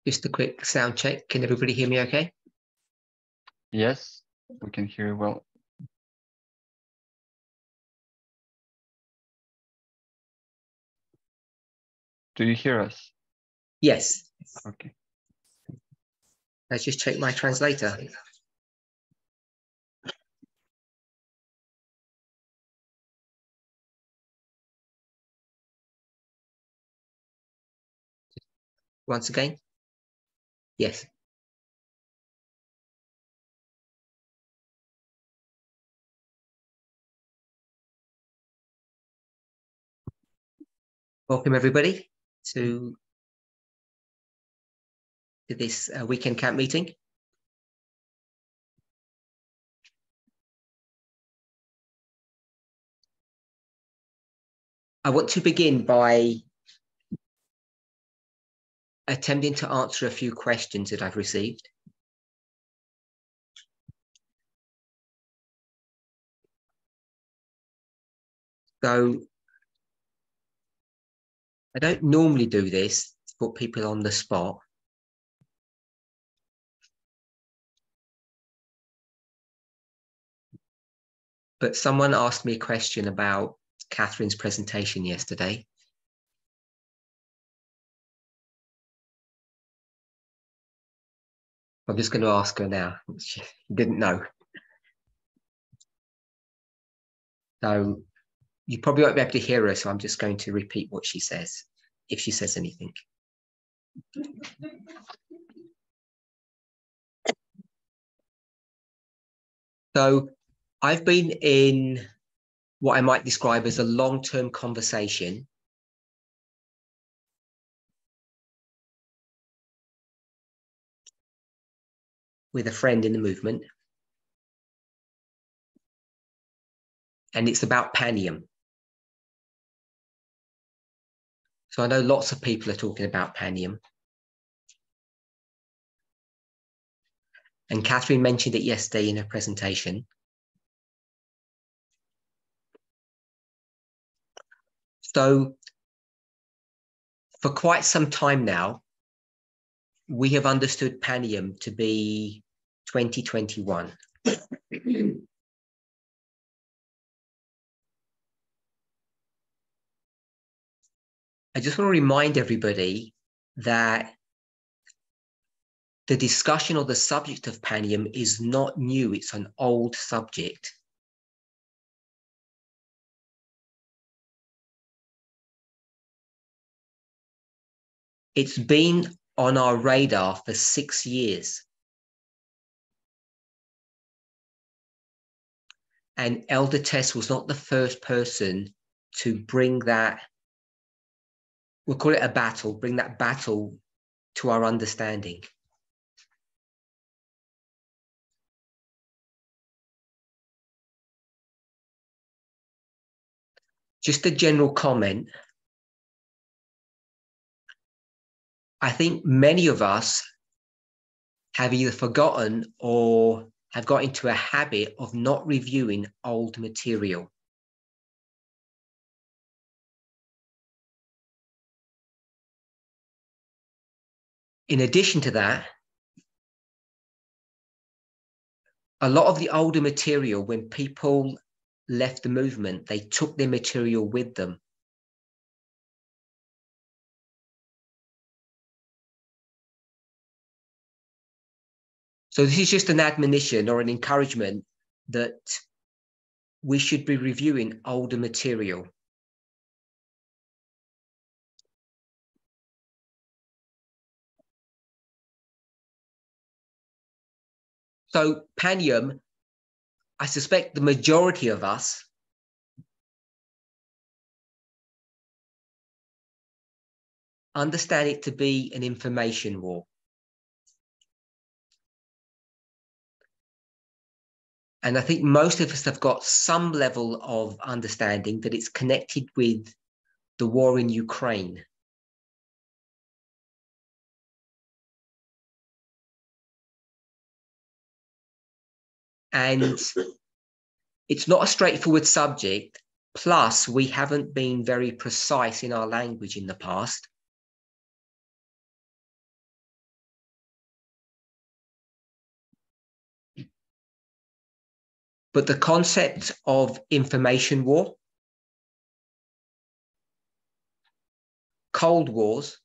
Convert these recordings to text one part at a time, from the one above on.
Just a quick sound check. Can everybody hear me okay? Yes, we can hear you well. Do you hear us? Yes. Okay. Let's just check my translator. Once again. Yes. Welcome everybody to this weekend camp meeting. I want to begin by attempting to answer a few questions that I've received. So I don't normally do this to put people on the spot. But someone asked me a question about Catherine's presentation yesterday. I'm just going to ask her now. She didn't know. So you probably won't be able to hear her, so I'm just going to repeat what she says, if she says anything. So I've been in what I might describe as a long-term conversation with a friend in the movement. And it's about Panium. So I know lots of people are talking about Panium. And Catherine mentioned it yesterday in her presentation. So for quite some time now, we have understood Panium to be 2021. I just want to remind everybody that the discussion or the subject of Panium is not new. It's an old subject. It's been on our radar for 6 years. And Elder Tess was not the first person to bring that, we'll call it a battle, bring that battle to our understanding. Just a general comment. I think many of us have either forgotten or have got into a habit of not reviewing old material. In addition to that, a lot of the older material, when people left the movement, they took their material with them. So this is just an admonition or an encouragement that we should be reviewing older material. So Panium, I suspect the majority of us understand it to be an information war. And I think most of us have got some level of understanding that it's connected with the war in Ukraine. And it's not a straightforward subject. Plus, we haven't been very precise in our language in the past. But the concept of information war, Cold Wars,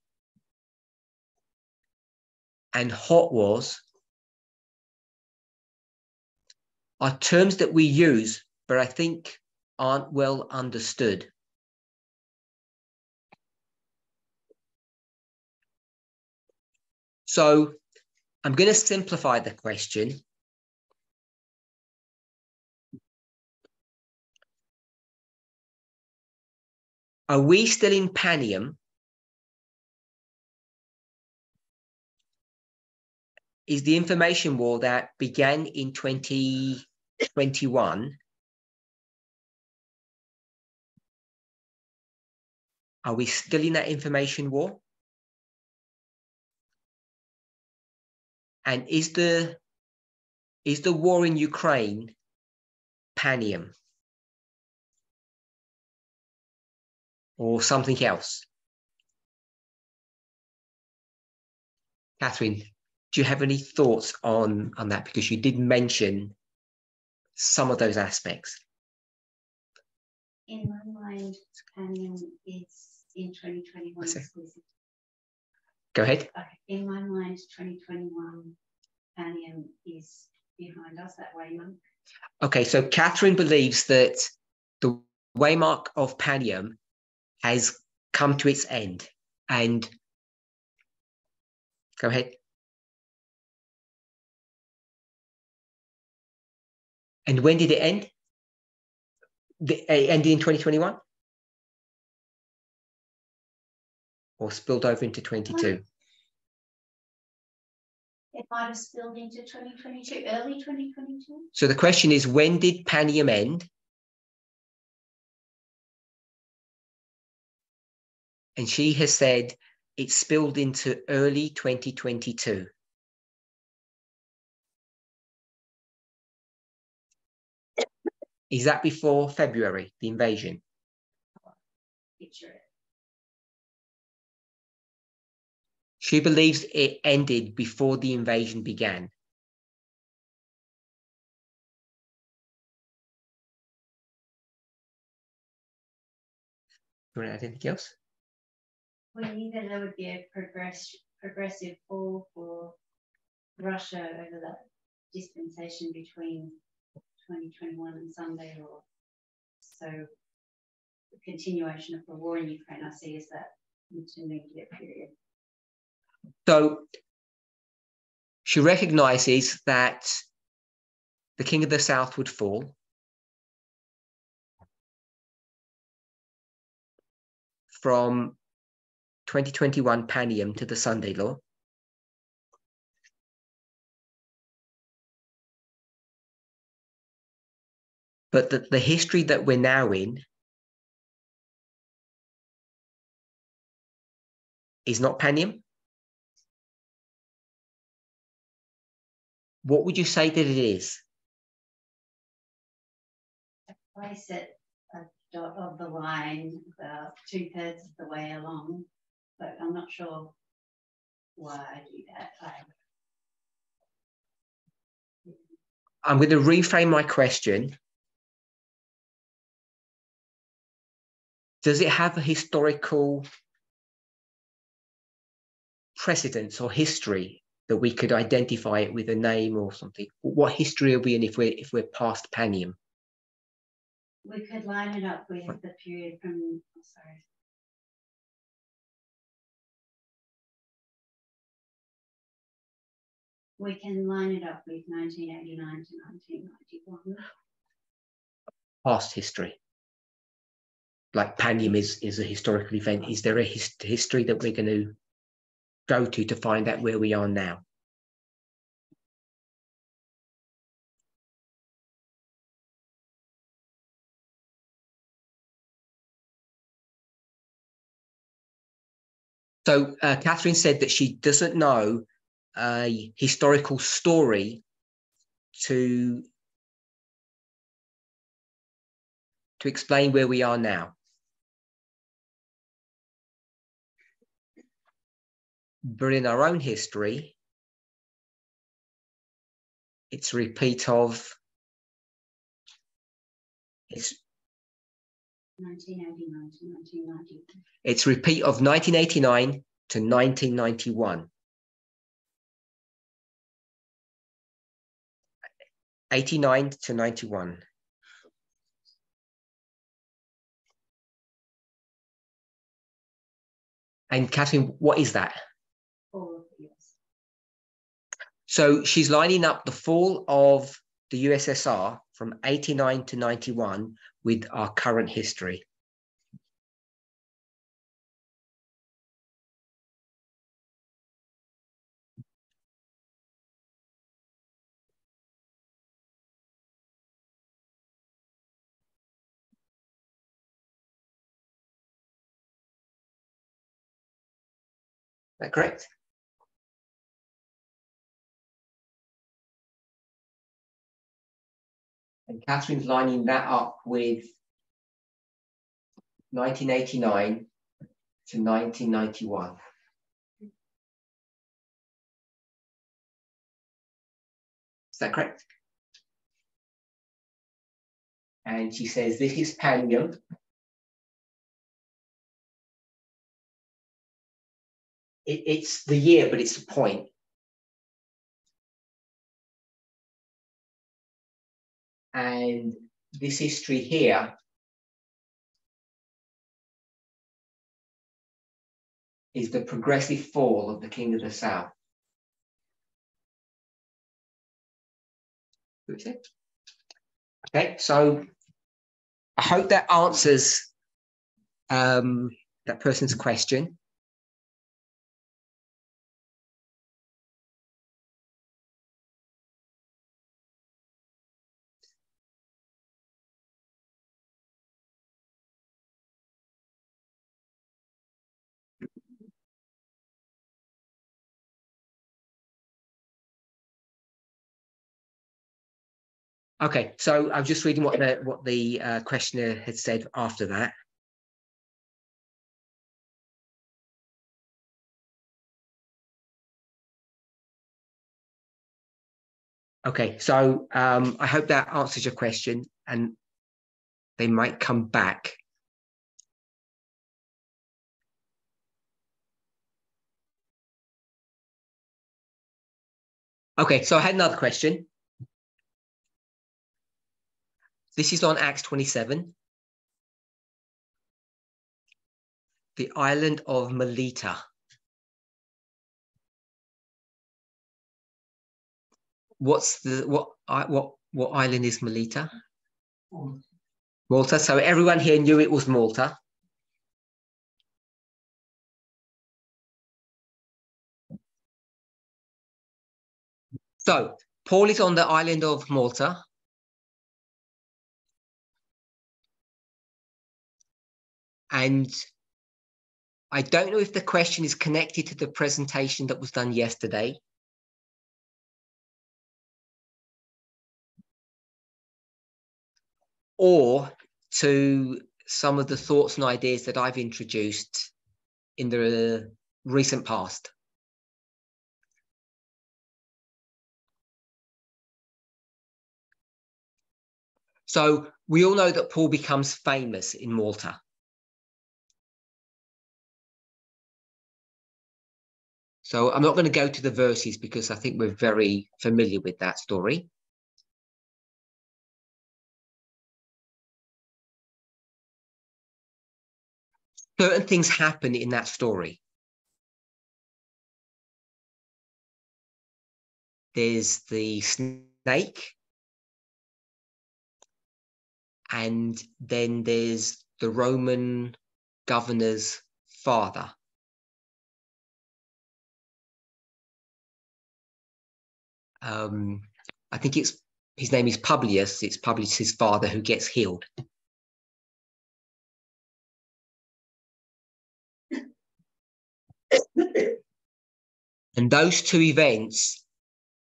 and hot wars are terms that we use, but I think aren't well understood. So I'm going to simplify the question. Are we still in Panium? Is the information war that began in 2021, are we still in that information war? And is the war in Ukraine Panium or something else? Catherine, do you have any thoughts on that? Because you did mention some of those aspects. In my mind, Panium is in 2021. Go ahead. In my mind, 2021, Panium is behind us, that waymark. Okay, so Catherine believes that the waymark of Panium has come to its end. And go ahead. And when did it end? It ended in 2021? Or spilled over into 22? It might have spilled into 2022, early 2022. So the question is, when did Panium end? And she has said it spilled into early 2022. Is that before February, the invasion? Picture it. She believes it ended before the invasion began. You want to add anything else? We knew that there would be a progressive fall for Russia over that dispensation between 2021 and Sunday Law. So the continuation of the war in Ukraine, I see as that intermediate period. So she recognizes that the King of the South would fall. From 2021 Panium to the Sunday Law. But the history that we're now in is not Panium. What would you say that it is? Place at a dot of the line about 2/3 of the way along, but I'm not sure why I do that. I'm going to reframe my question. Does it have a historical precedence or history that we could identify it with a name or something? What history are we in if we're past Panium? We could line it up with the period from, sorry. We can line it up with 1989 to 1991. Past history. Like Panium is a historical event. Is there a history that we're going to go to find out where we are now? So Catherine said that she doesn't know a historical story to explain where we are now. But in our own history, it's a repeat of It's 1989 to 1990. It's repeat of 1989 to 1991. 89 to 91. And Catherine, what is that? All of the US. So she's lining up the fall of the USSR from 89 to 91 with our current history. Is that correct? And Catherine's lining that up with 1989 to 1991. Is that correct? And she says this is Pallium. It's the year, but it's the point. And this history here is the progressive fall of the King of the South. Okay, so I hope that answers that person's question. Okay, so I was just reading what the questioner had said after that. Okay, so I hope that answers your question, and they might come back. Okay, so I had another question. This is on Acts 27. The island of Melita. What island is Melita? Malta. So everyone here knew it was Malta. So Paul is on the island of Malta. And I don't know if the question is connected to the presentation that was done yesterday. Or to some of the thoughts and ideas that I've introduced in the recent past. So we all know that Paul becomes famous in Malta. So I'm not going to go to the verses because I think we're very familiar with that story. Certain things happen in that story. There's the snake. And then there's the Roman governor's father. I think his name is Publius. It's Publius' father who gets healed. And those two events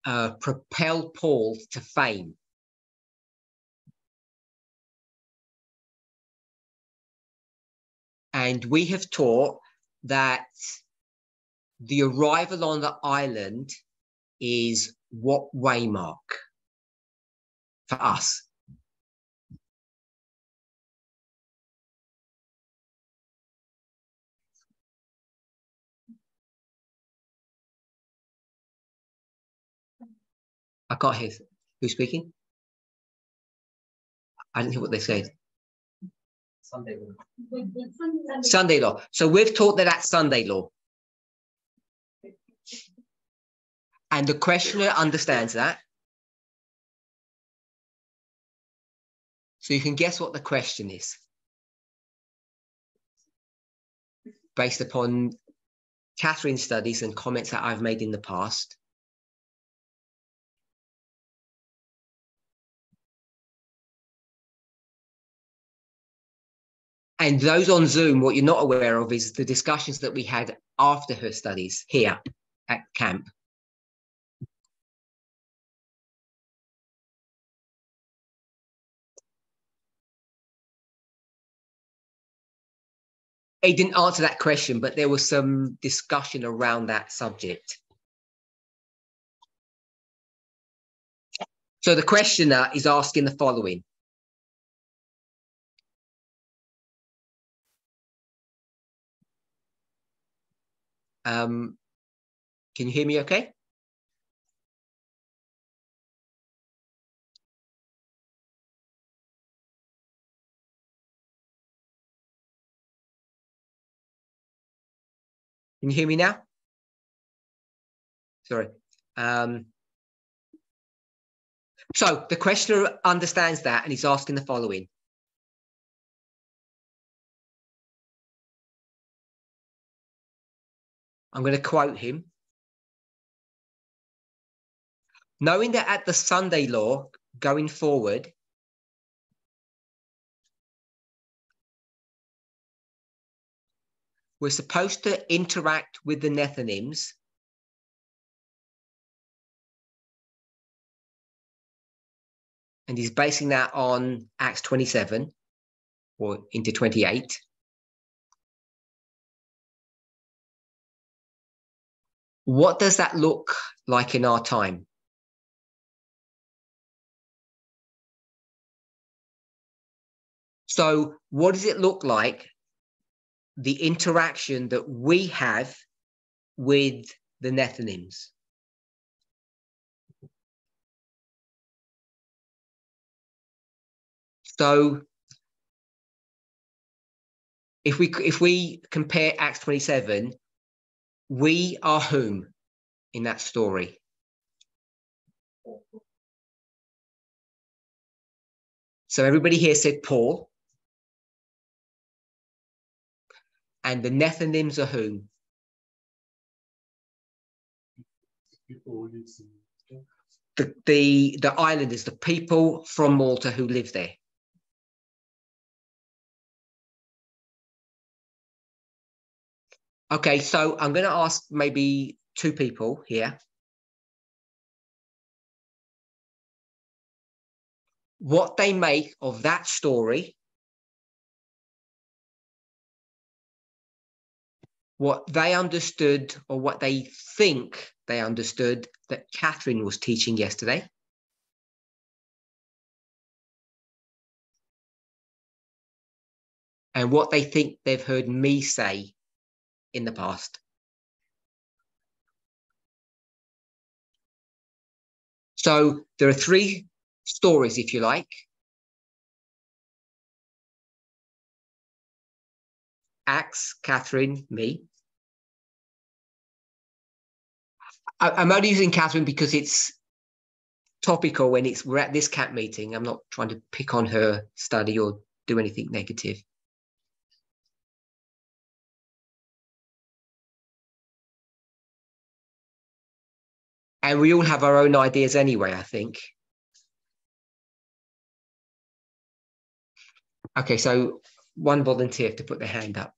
propel Paul to fame. And we have taught that the arrival on the island is what waymark for us. I can't hear. Who's speaking? I didn't hear what they said. Sunday law. Sunday law. So we've taught that that's Sunday law. And the questioner understands that. So you can guess what the question is based upon Catherine's studies and comments that I've made in the past. And those on Zoom, what you're not aware of is the discussions that we had after her studies here at camp. It didn't answer that question, but there was some discussion around that subject. So the questioner is asking the following. Can you hear me okay? Can you hear me now? Sorry. So the questioner understands that and he's asking the following. I'm going to quote him. Knowing that at the Sunday law going forward, we're supposed to interact with the Nethinims and he's basing that on Acts 27 or into 28. What does that look like in our time? So what does it look like, the interaction that we have with the Nethinims? So if we compare Acts 27, we are whom in that story? So everybody here said Paul. And the Nethinims are whom? The islanders, the people from Malta who live there. Okay, so I'm going to ask maybe two people here. What they make of that story, what they understood or what they think they understood that Catherine was teaching yesterday. And what they think they've heard me say in the past. So there are three stories, if you like. Acts, Catherine, me. I'm only using Catherine because it's topical when we're at this camp meeting. I'm not trying to pick on her study or do anything negative. And we all have our own ideas anyway, I think. Okay, so one volunteer to put their hand up.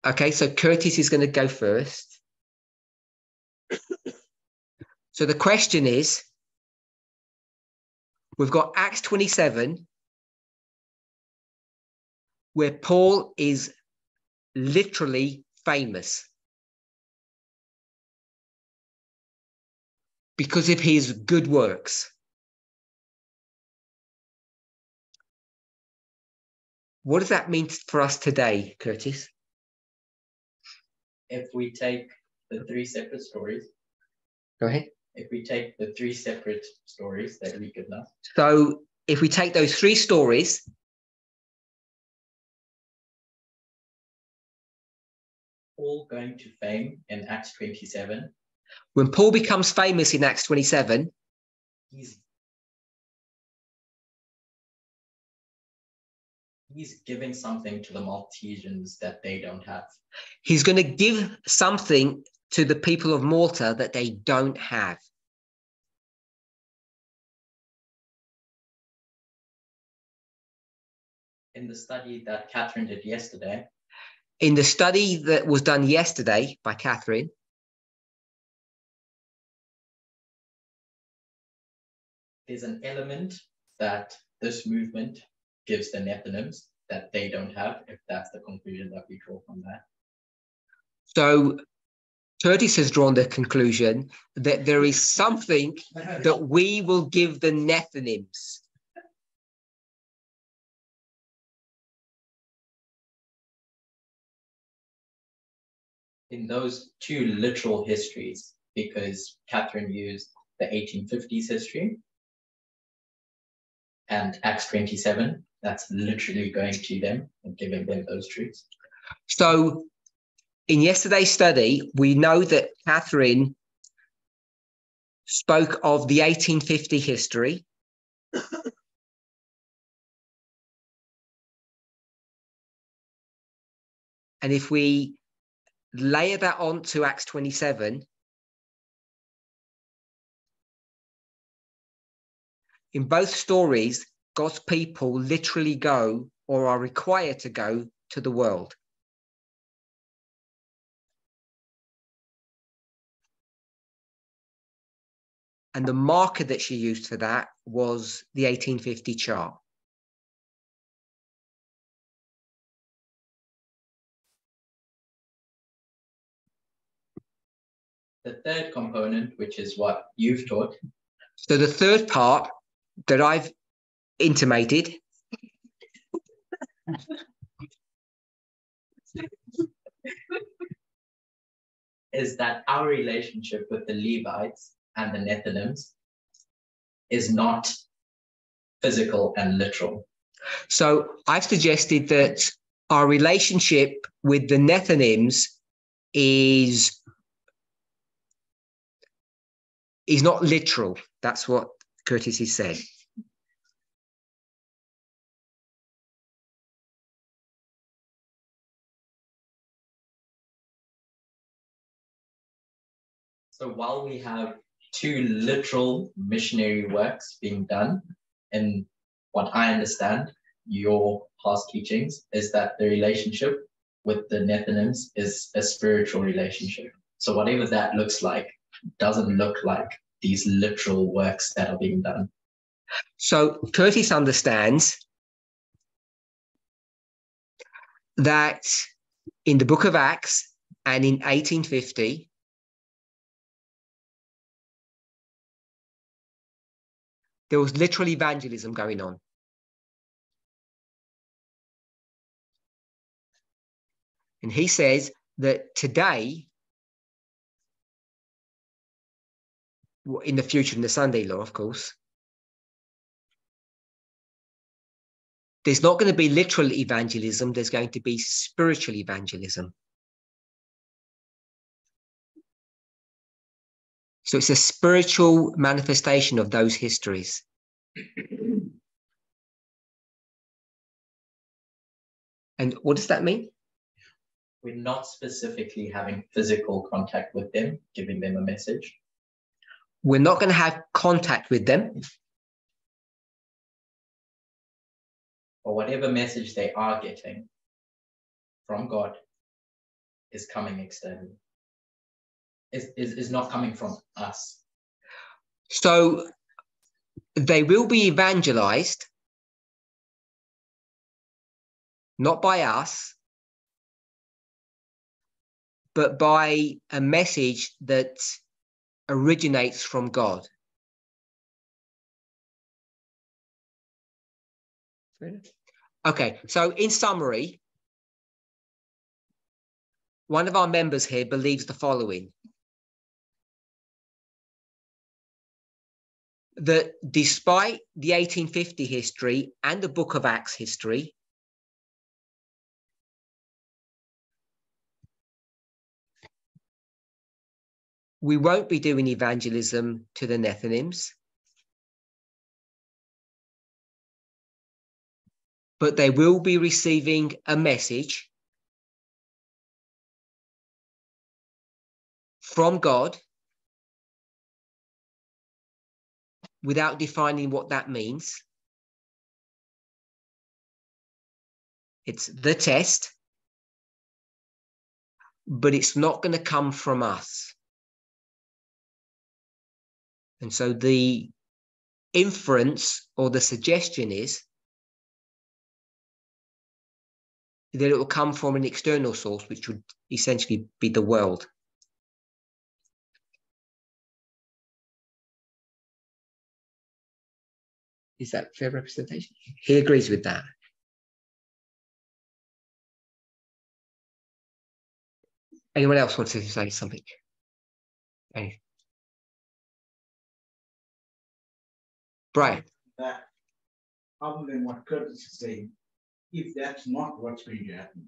Okay, so Curtis is going to go first. So the question is, we've got Acts 27, where Paul is literally famous because of his good works. What does that mean for us today, Curtis? if we take the three separate stories, Go ahead. if we take the three separate stories that we give us, So if we take those three stories, all going to fame in Acts 27, when Paul becomes famous in Acts 27, he's giving something to the Maltesians that they don't have. he's going to give something to the people of Malta that they don't have. In the study that Catherine did yesterday, In the study that was done yesterday by Catherine, there's an element that this movement gives the Nethinims that they don't have, if that's the conclusion that we draw from that. so Curtis has drawn the conclusion that there is something that we will give the Nethinims. In those two literal histories, because Catherine used the 1850s history and Acts 27, that's literally going to them and giving them those truths. So in yesterday's study, we know that Catherine spoke of the 1850 history. And if we layer that on to Acts 27, in both stories, God's people literally go or are required to go to the world. And the marker that she used for that was the 1850 chart. The third component, which is what you've taught, So the third part that I've intimated is that our relationship with the Levites and the Nethinims is not physical and literal. So I've suggested that our relationship with the Nethinims is not literal. That's what Curtis has said. So while we have two literal missionary works being done, and what I understand, your past teachings is that the relationship with the Nethinims is a spiritual relationship. So whatever that looks like doesn't look like these literal works that are being done. So Curtis understands that in the book of Acts and in 1850, there was literal evangelism going on. And he says that today, in the future, in the Sunday law, of course, there's not going to be literal evangelism, there's going to be spiritual evangelism. So it's a spiritual manifestation of those histories. And what does that mean? We're not specifically having physical contact with them, giving them a message. We're not going to have contact with them. Or whatever message they are getting from God is coming externally. Is not coming from us. So they will be evangelized, not by us, but by a message that originates from God. Okay, so in summary, one of our members here believes the following: that despite the 1850 history and the Book of Acts history, we won't be doing evangelism to the Nethinims, but they will be receiving a message from God without defining what that means. It's the test, but it's not going to come from us. And so the inference or the suggestion is that it will come from an external source, which would essentially be the world. Is that fair representation? He agrees with that. Anyone else wants to say something? Hey. Brian. That, other than what Curtis is saying, if that's not what's going to happen,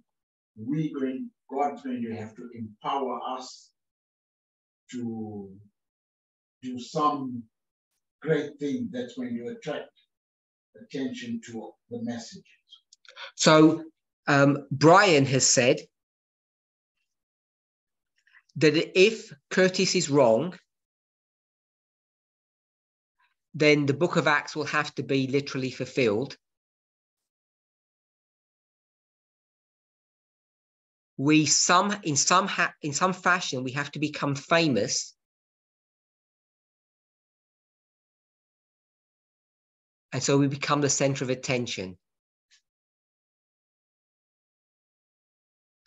God's going to have to empower us to do some great thing that's going to attract attention to the messages. So Brian has said that if Curtis is wrong, then the Book of Acts will have to be literally fulfilled. In some fashion, we have to become famous, and so we become the center of attention.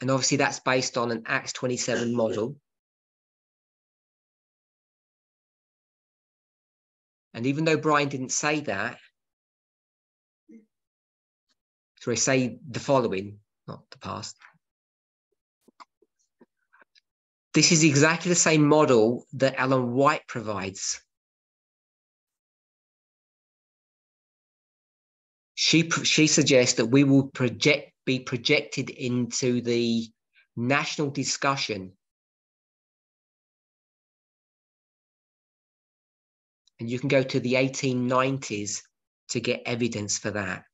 And obviously that's based on an Acts 27 model. And even though Brian didn't say that, so I say the following, not the past. This is exactly the same model that Ellen White provides. She suggests that we will be projected into the national discussion. And you can go to the 1890s to get evidence for that.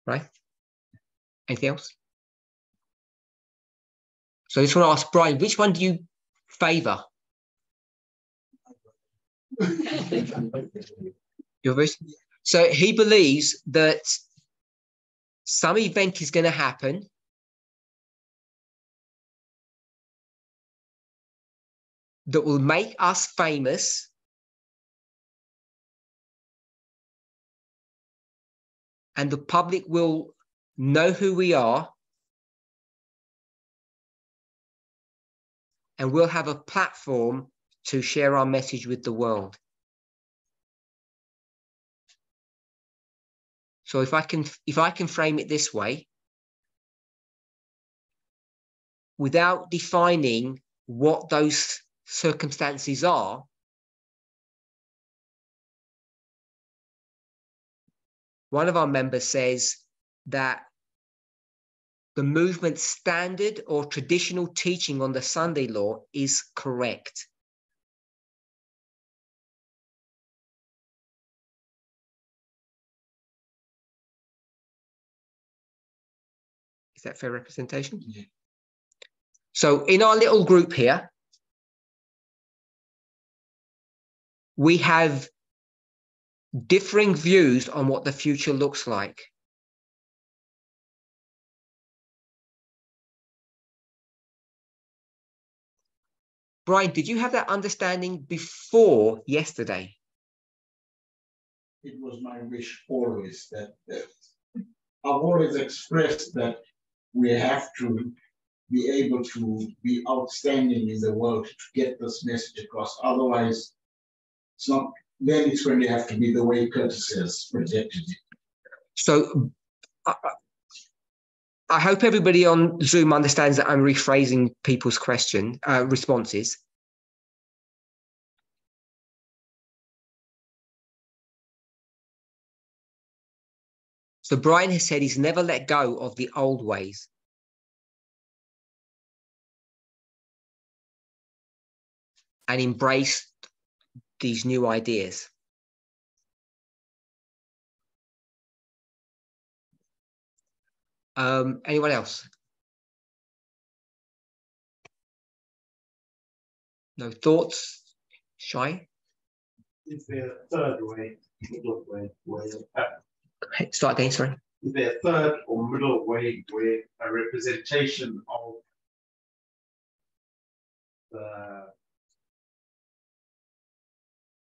Right? Anything else? So I just want to ask Brian, which one do you favor? Your version? So he believes that some event is going to happen that will make us famous, and the public will know who we are, and we'll have a platform to share our message with the world. So if I can frame it this way, without defining what those circumstances are, one of our members says that the movement's standard or traditional teaching on the Sunday law is correct. Is that fair representation? Yeah. So in our little group here, we have differing views on what the future looks like. Brian, did you have that understanding before yesterday? It was my wish always that I've always expressed that we have to be able to be outstanding in the world to get this message across. Otherwise, it's not then it's going to have to be the way Curtis has projected it. So I hope everybody on Zoom understands that I'm rephrasing people's responses. So Brian has said he's never let go of the old ways. And embraced these new ideas. Anyone else? No thoughts? Shy? Is there a third way, middle way, Start again, sorry. Is there a third or middle way where a representation of the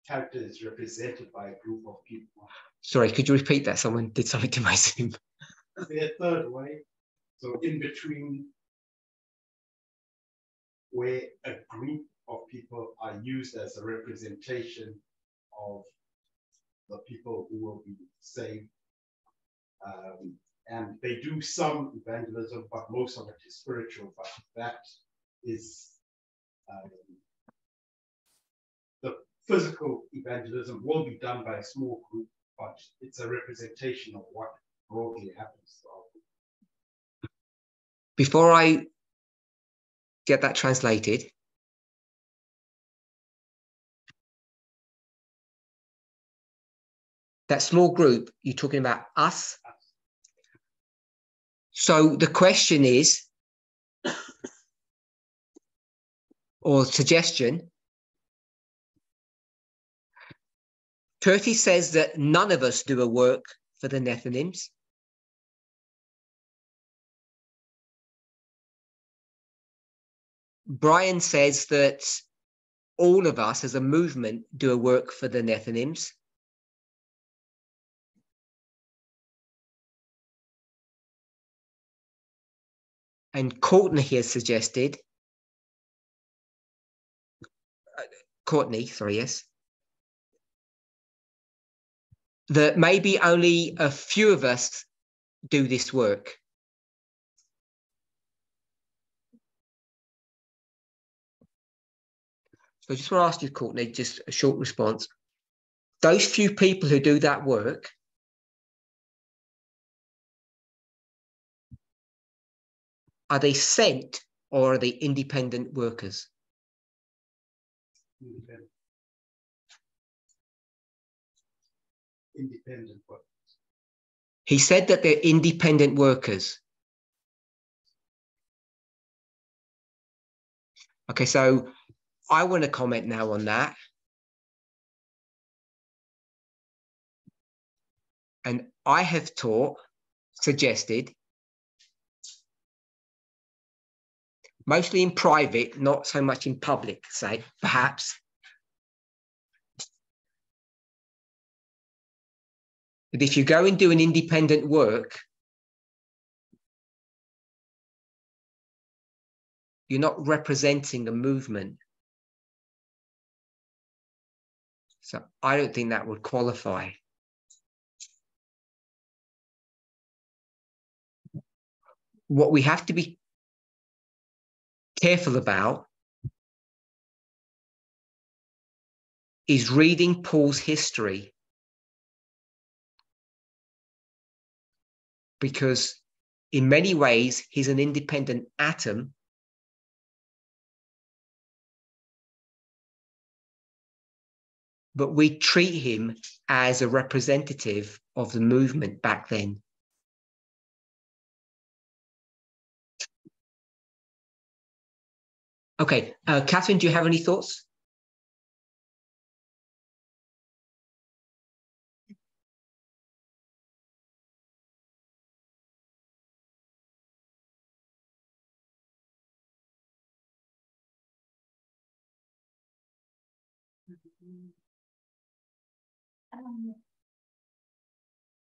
character is represented by a group of people? Sorry, could you repeat that? Someone did something to my Zoom. Is there a third way? So in between, where a group of people are used as a representation of the people who will be saved. And they do some evangelism, but most of it is spiritual. But that is the physical evangelism will be done by a small group, but it's a representation of what broadly happens. Before I get that translated, that small group, you're talking about us? So the question is, or suggestion, Curtis says that none of us do a work for the Nephilims. Brian says that all of us as a movement do a work for the Nephilims. And Courtney has suggested, that maybe only a few of us do this work. So I just want to ask you, Courtney, just a short response. Those few people who do that work, are they sent or are they independent workers? Independent workers. He said that they're independent workers. Okay, so I want to comment now on that. And I have suggested, mostly in private, not so much in public, say, perhaps, that if you go and do an independent work, you're not representing a movement. So I don't think that would qualify. What we have to be careful about is reading Paul's history, because in many ways he's an independent atom, but we treat him as a representative of the movement back then. Okay, Catherine, do you have any thoughts?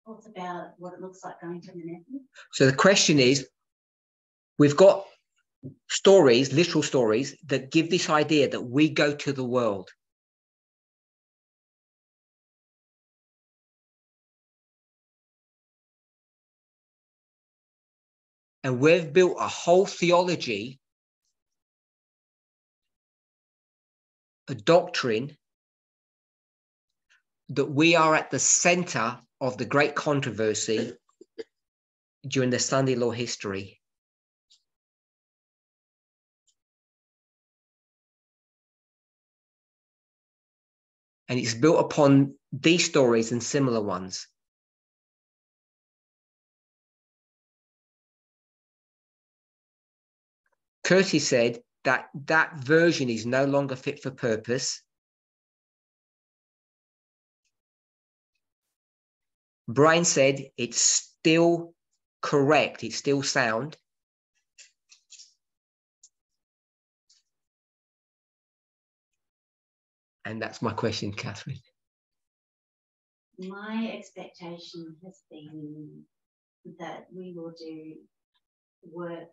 Thoughts about what it looks like going to the Nephilim? So the question is, we've got stories, literal stories, that give this idea that we go to the world. And we've built a whole theology, a doctrine, that we are at the center of the great controversy during the Sunday law history. And it's built upon these stories and similar ones. Curtis said that that version is no longer fit for purpose. Brian said it's still correct, it's still sound. And that's my question, Catherine. My expectation has been that we will do work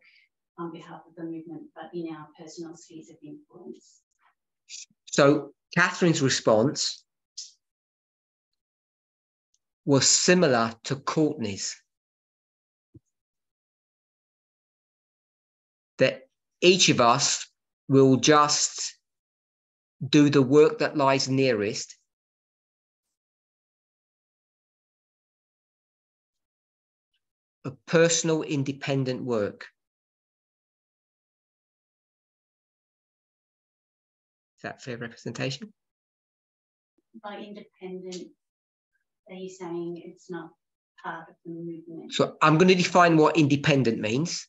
on behalf of the movement, but in our personal spheres of influence. So Catherine's response was similar to Courtney's. That each of us will just do the work that lies nearest, a personal independent work. Is that fair representation? By independent, are you saying it's not part of the movement? So I'm going to define what independent means.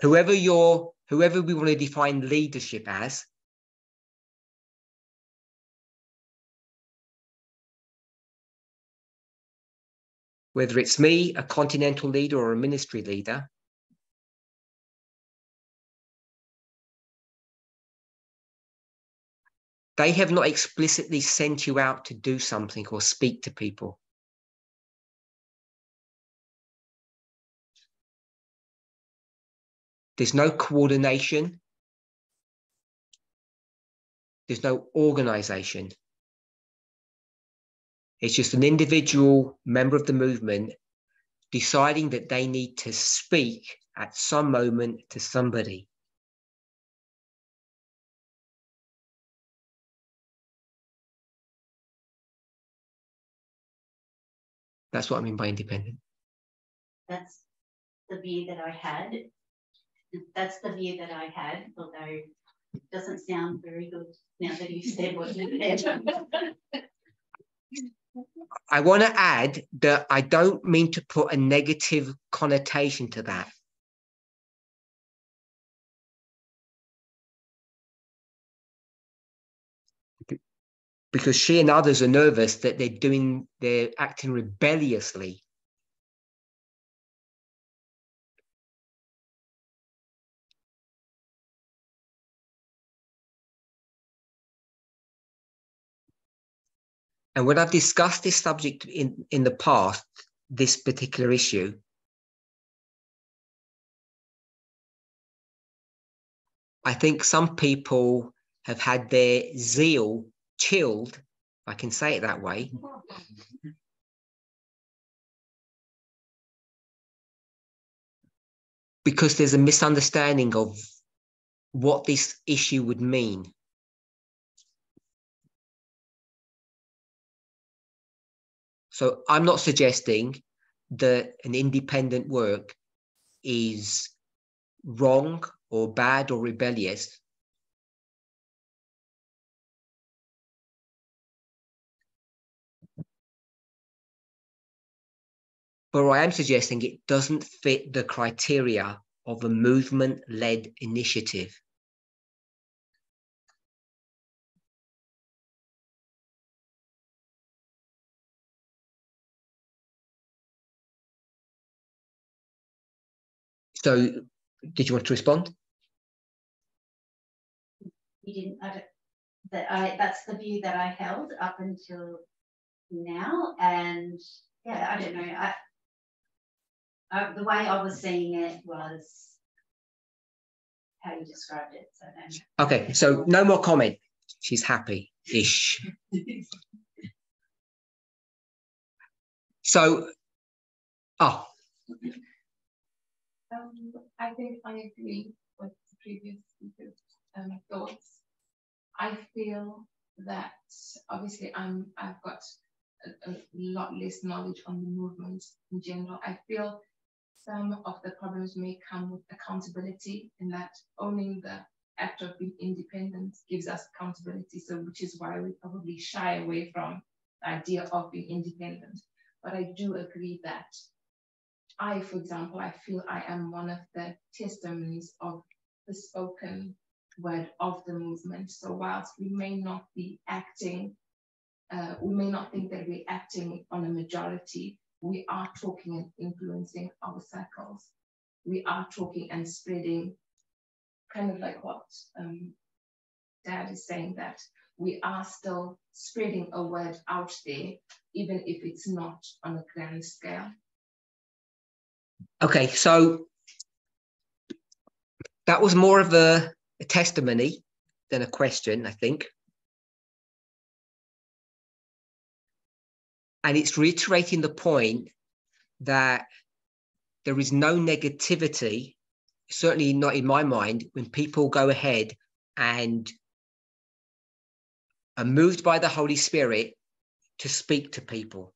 Whoever we want to define leadership as, whether it's me, a continental leader, or a ministry leader, they have not explicitly sent you out to do something or speak to people. There's no coordination. There's no organization. It's just an individual member of the movement deciding that they need to speak at some moment to somebody. That's what I mean by independent. That's the view that I had. That's the view that I had, although it doesn't sound very good now that you've said what you said. I want to add that I don't mean to put a negative connotation to that. Because she and others are nervous that they're acting rebelliously. And when I've discussed this subject in the past, this particular issue, I think some people have had their zeal chilled, if I can say it that way, because there's a misunderstanding of what this issue would mean. So I'm not suggesting that an independent work is wrong or bad or rebellious. But I am suggesting it doesn't fit the criteria of a movement-led initiative. So, did you want to respond? You didn't. That's the view that I held up until now, and yeah, I don't know. The way I was seeing it was how you described it. So then. Okay, so no more comment. She's happy-ish. So, I think I agree with the previous speakers' thoughts. I feel that obviously I've got a lot less knowledge on the movement in general. I feel some of the problems may come with accountability, in that owning the act of being independent gives us accountability. So which is why we probably shy away from the idea of being independent. But I do agree that for example, I feel I am one of the testimonies of the spoken word of the movement. So whilst we may not be acting, we may not think that we're acting on a majority, we are talking and influencing our circles. We are talking and spreading, kind of like what Dad is saying, that we are still spreading a word out there, even if it's not on a grand scale. okay, so that was more of a testimony than a question, I think. And it's reiterating the point that there is no negativity, certainly not in my mind, when people go ahead and are moved by the Holy Spirit to speak to people.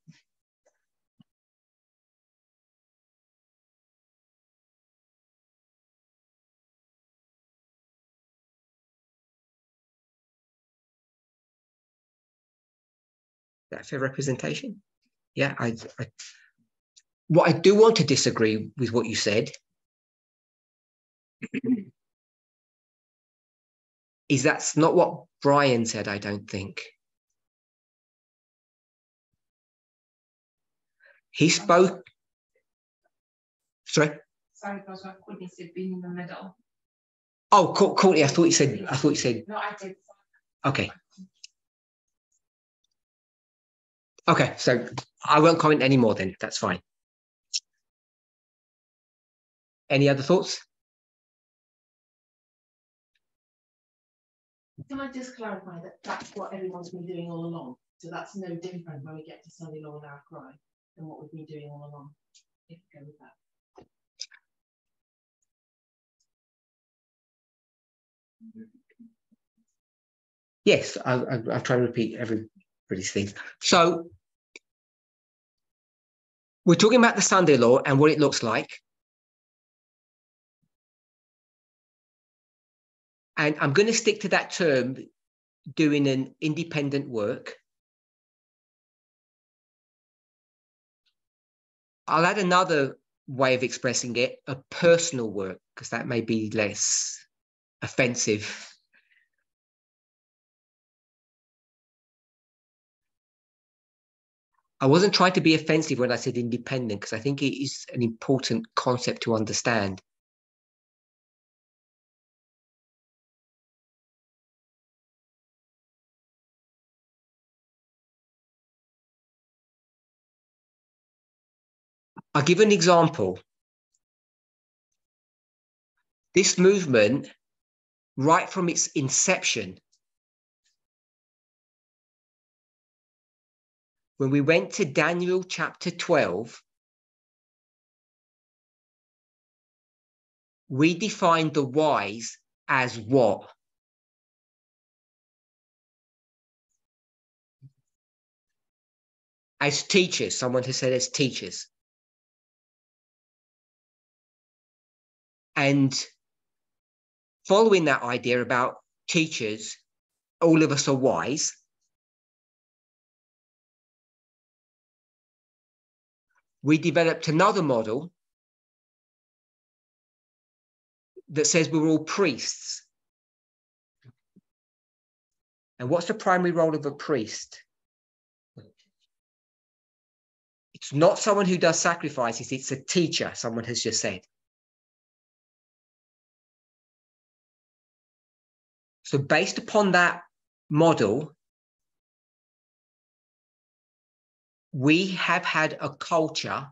That fair representation? Yeah, what I do want to disagree with what you said is that's not what Brian said, I don't think. He spoke. Sorry? Sorry, because what Courtney said, being in the middle. Oh, Courtney, I thought you said. No, I did. Okay. Okay, so I won't comment anymore then. That's fine. Any other thoughts? Can I just clarify that that's what everyone's been doing all along? So that's no different when we get to Sunday Law and Our Cry than what we've been doing all along, if you go with that. Yes, I'll try and repeat everybody's thing. So we're talking about the Sunday Law and what it looks like. And I'm going to stick to that term, doing an independent work. I'll add another way of expressing it, a personal work, because that may be less offensive. I wasn't trying to be offensive when I said independent, because I think it is an important concept to understand. I'll give an example. This movement, right from its inception, when we went to Daniel chapter 12, we defined the wise as what? As teachers. Someone has said as teachers. And following that idea about teachers, all of us are wise. We developed another model that says we're all priests. And what's the primary role of a priest? It's not someone who does sacrifices, it's a teacher, someone has just said. So based upon that model, we have had a culture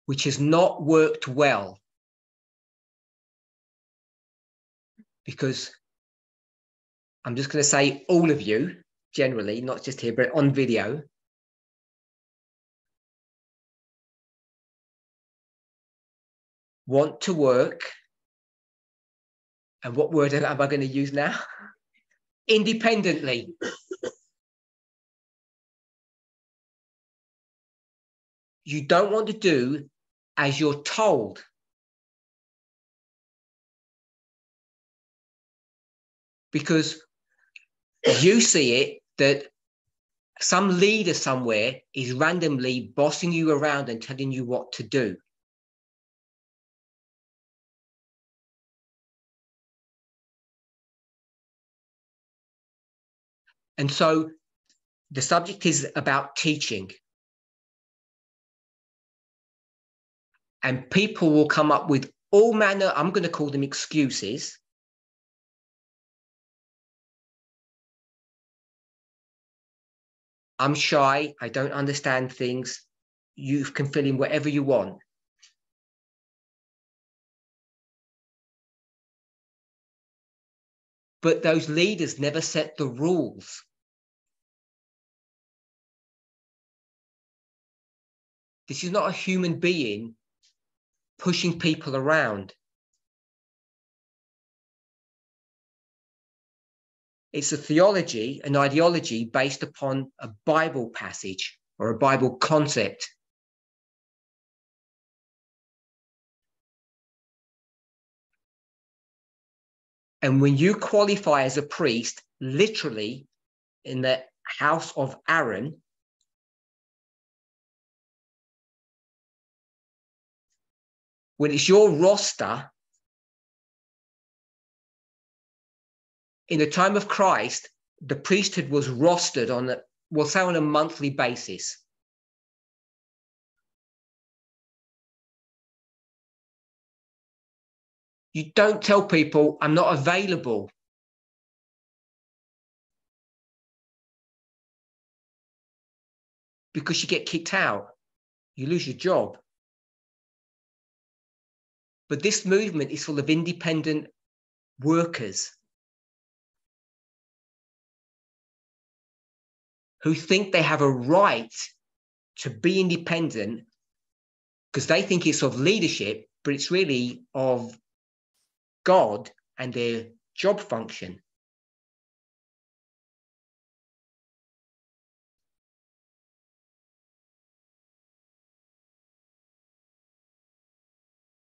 which has not worked well, because I'm just going to say all of you, generally, not just here, but on video, want to work, and what word am I going to use now? Independently. You don't want to do as you're told. Because you see it that some leader somewhere is randomly bossing you around and telling you what to do. And so the subject is about teaching. And people will come up with all manner, I'm going to call them excuses. I'm shy, I don't understand things. You can fill in whatever you want. But those leaders never set the rules. This is not a human being pushing people around. It's a theology, an ideology based upon a Bible passage or a Bible concept. And when you qualify as a priest, literally in the house of Aaron, when it's your roster, in the time of Christ, the priesthood was rostered on, we'll say, on a monthly basis. You don't tell people, I'm not available. Because you get kicked out. You lose your job. But this movement is full of independent workers who think they have a right to be independent because they think it's of leadership, but it's really of God and their job function.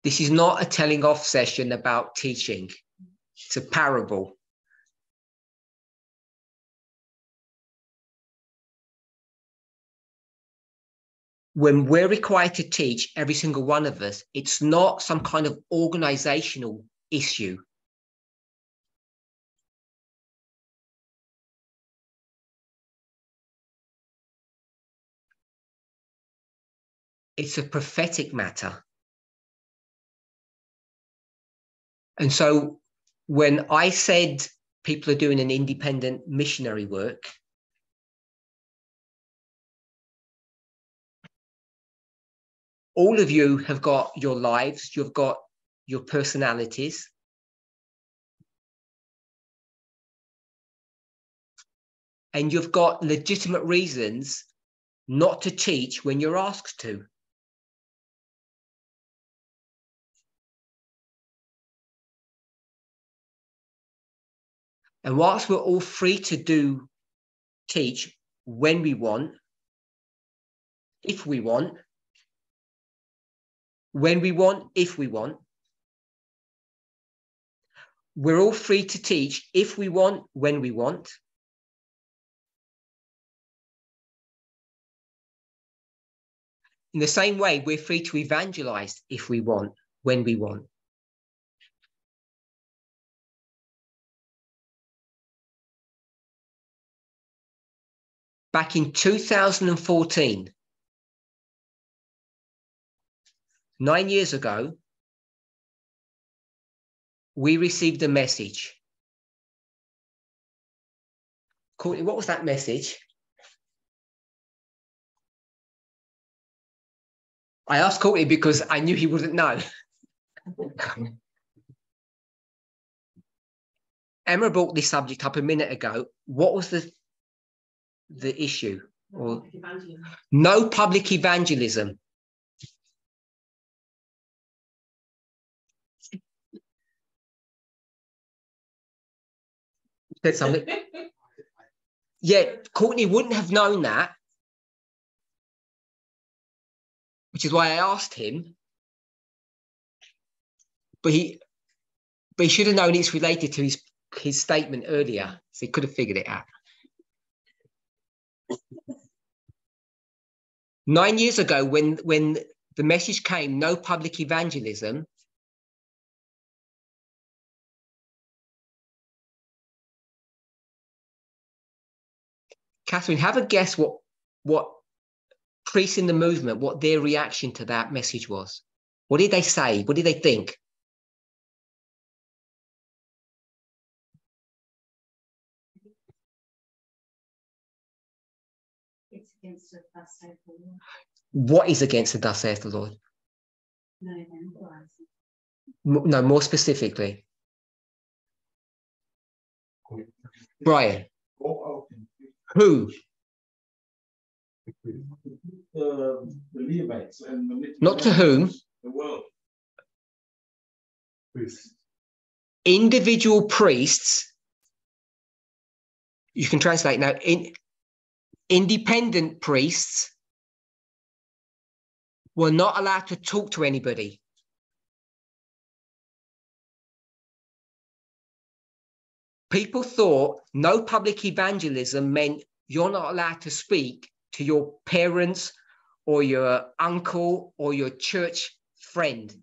This is not a telling off session about teaching. It's a parable. When we're required to teach, every single one of us, it's not some kind of organizational issue. It's a prophetic matter. And so when I said people are doing an independent missionary work, all of you have got your lives, you've got your personalities. And you've got legitimate reasons not to teach when you're asked to. And whilst we're all free to teach when we want, if we want, when we want, if we want, we're all free to teach if we want, when we want. In the same way, we're free to evangelize if we want, when we want. Back in 2014, 9 years ago, we received a message. Courtney, what was that message? I asked Courtney because I knew he wouldn't know. Emma brought this subject up a minute ago. What was the issue? Or no public evangelism. Said something. Yeah, Courtney wouldn't have known that, which is why I asked him. But he should have known it's related to his statement earlier, so he could have figured it out. 9 years ago, when the message came, no public evangelism, Catherine, have a guess what priests in the movement, what their reaction to that message was. What did they say? What did they think? It's against the thus saith the Lord. What is against the thus saith the Lord? No evangelizing. No, more specifically. Brian. Who? The Levites and the Not to whom? The world. Individual priests. You can translate now. Independent priests were not allowed to talk to anybody. People thought no public evangelism meant you're not allowed to speak to your parents or your uncle or your church friend.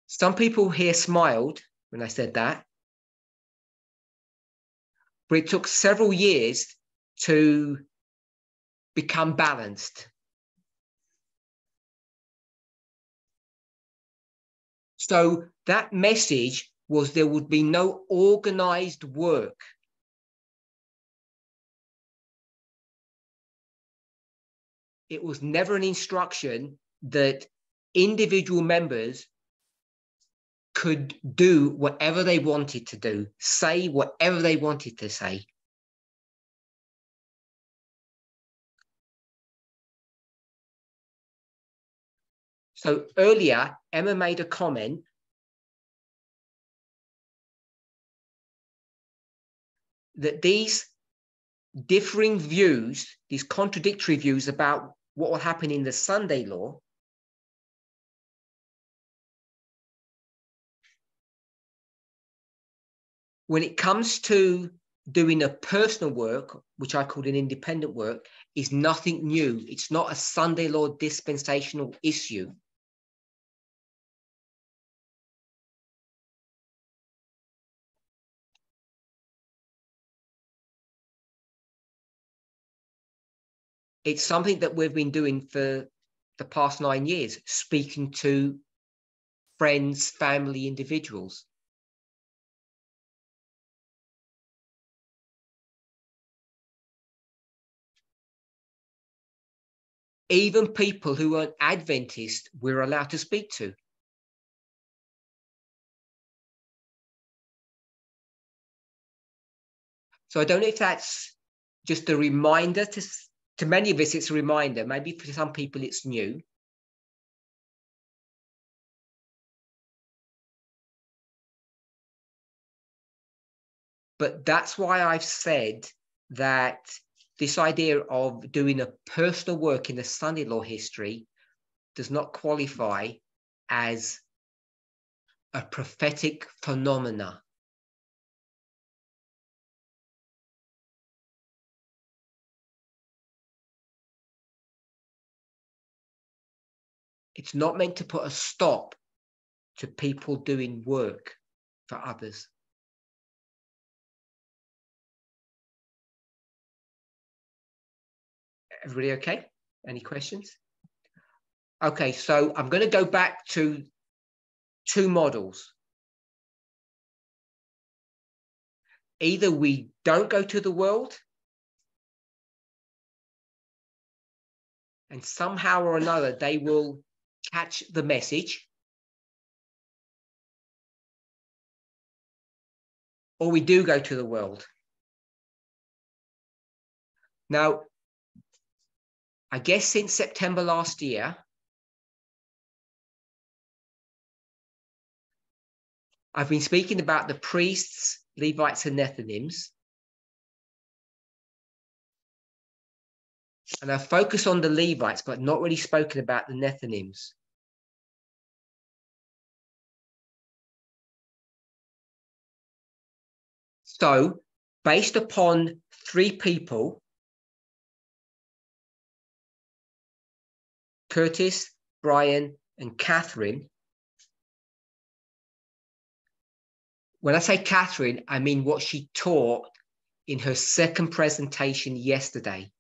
Some people here smiled when I said that, but it took several years to become balanced. So that message was there would be no organized work. It was never an instruction that individual members could do whatever they wanted to do, say whatever they wanted to say. So earlier, Emma made a comment that these differing views, these contradictory views about what will happen in the Sunday law, when it comes to doing a personal work, which I call an independent work, is nothing new. It's not a Sunday law dispensational issue. It's something that we've been doing for the past 9 years, speaking to friends, family, individuals. Even people who aren't Adventist, we're allowed to speak to. So I don't know if that's just a reminder to many of us, it's a reminder. Maybe for some people it's new. But that's why I've said that this idea of doing a personal work in the Sunday law history does not qualify as a prophetic phenomena. It's not meant to put a stop to people doing work for others. Everybody okay? Any questions? Okay, so I'm going to go back to 2 models. Either we don't go to the world, and somehow or another they will catch the message, or we do go to the world. Now, I guess since September last year, I've been speaking about the priests, Levites, and Nethinims. And I've focused on the Levites, but not really spoken about the Nethinims. So, based upon 3 people, Curtis, Brian, and Catherine. When I say Catherine, I mean what she taught in her second presentation yesterday.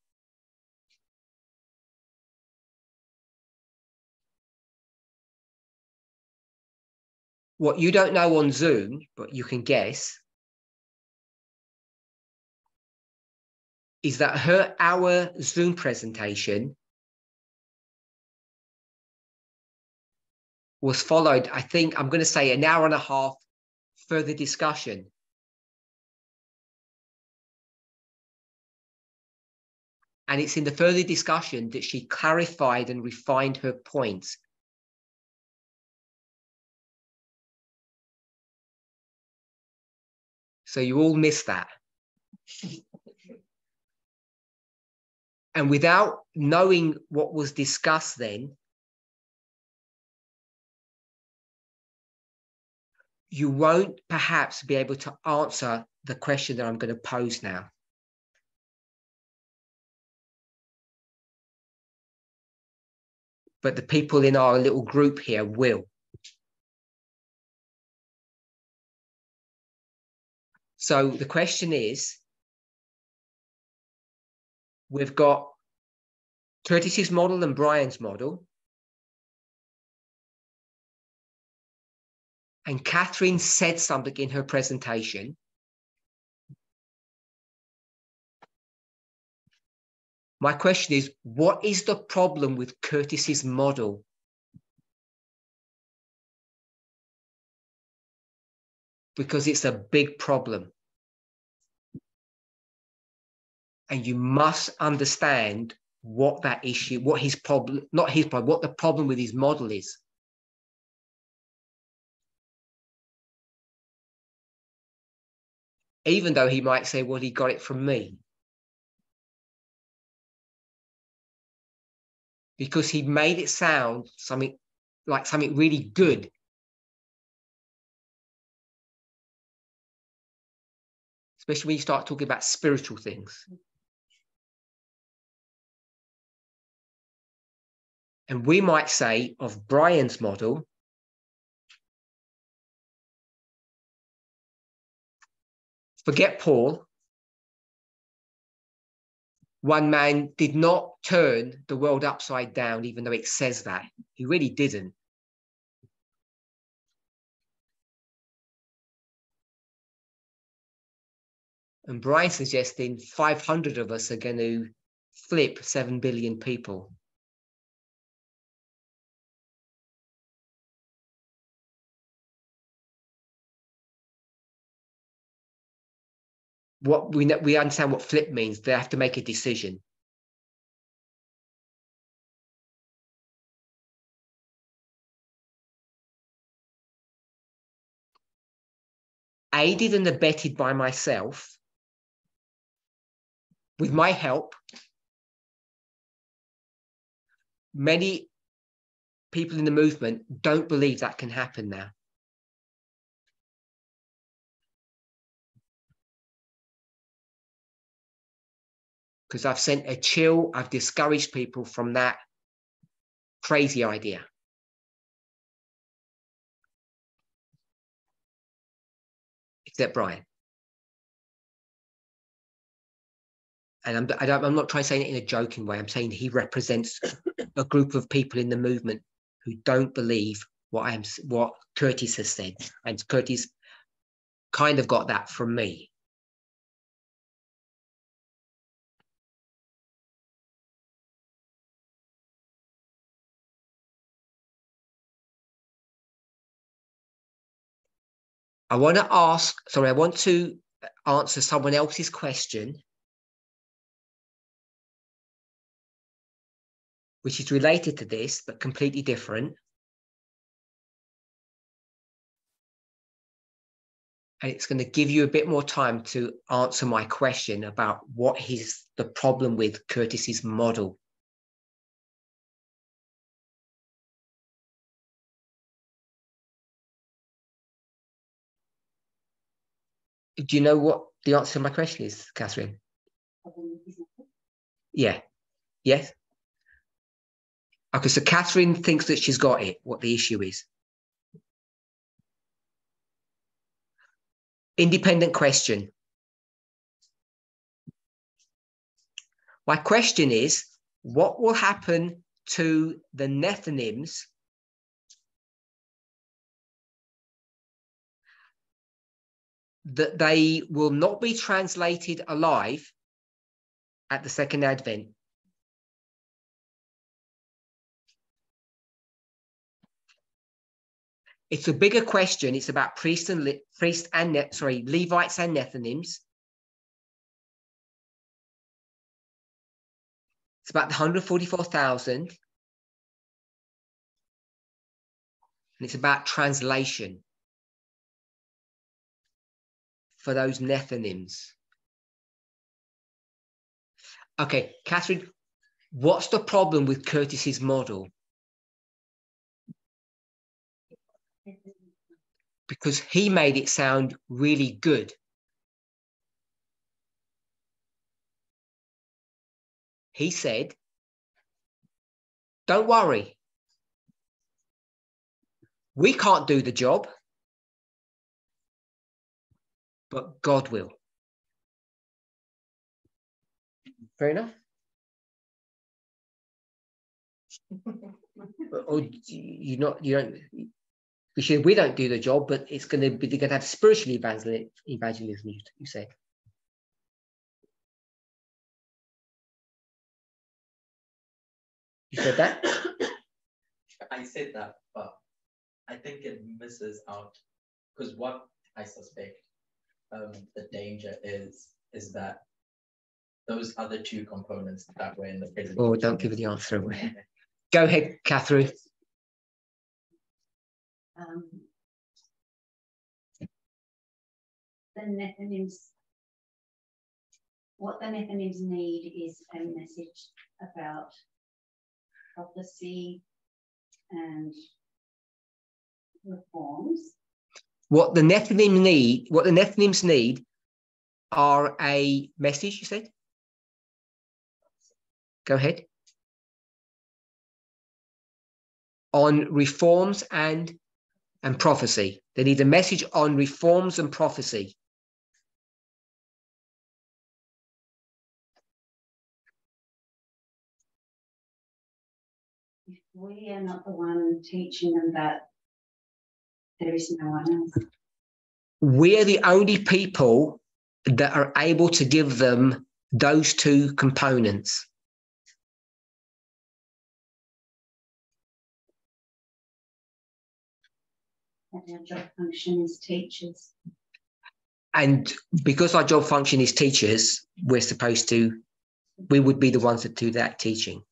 What you don't know on Zoom, but you can guess, is that her hour Zoom presentation was followed, I think, I'm going to say an hour and a half further discussion. And it's in the further discussion that she clarified and refined her points. So you all missed that. And without knowing what was discussed then, you won't perhaps be able to answer the question that I'm going to pose now. But the people in our little group here will. So the question is, we've got Curtis's model and Brian's model. And Catherine said something in her presentation. My question is, what is the problem with Curtis's model? Because it's a big problem. And you must understand what that issue, what his problem, not his problem, what the problem with his model is. Even though he might say, well, he got it from me. Because he made it sound something like something really good. Especially when you start talking about spiritual things. And we might say of Brian's model, forget Paul. One man did not turn the world upside down, even though it says that. He really didn't. And Brian's suggesting 500 of us are going to flip 7 billion people. What we understand what flip means. They have to make a decision. Aided and abetted by myself, with my help, many people in the movement don't believe that can happen now. Because I've sent a chill, I've discouraged people from that crazy idea. Except Brian. And I'm not trying to say it in a joking way. I'm saying he represents a group of people in the movement who don't believe what Curtis has said. And Curtis kind of got that from me. I want to answer someone else's question, which is related to this, but completely different. And it's going to give you a bit more time to answer my question about what is the problem with Curtis's model. Do you know what the answer to my question is, Catherine? Yeah. Yes? Okay, so Catherine thinks that she's got it, what the issue is. Independent question. My question is, what will happen to the Nethinims that they will not be translated alive at the second advent? It's a bigger question. It's about Levites and Nethinims. It's about the 144,000. And it's about translation for those Nethinims. Okay, Catherine, what's the problem with Curtis's model? Because he made it sound really good. He said, don't worry. We can't do the job, but God will. Fair enough. Or you don't. We don't do the job, but it's going to be. They're going to have spiritual evangelism. You say. You said that. I said that, but I think it misses out because what I suspect the danger is that those other two components that were in the presentation. Oh, don't give it the answer away. Go ahead, Catherine. The Nethinims, what the Nethinims need is a message about prophecy and reforms. What the Nethinims need are a message, you said? Go ahead. On reforms and prophecy. They need a message on reforms and prophecy. If we are not the one teaching them that, there is no one else. We are the only people that are able to give them those two components. And our job function is teachers. And because our job function is teachers, we would be the ones that do that teaching.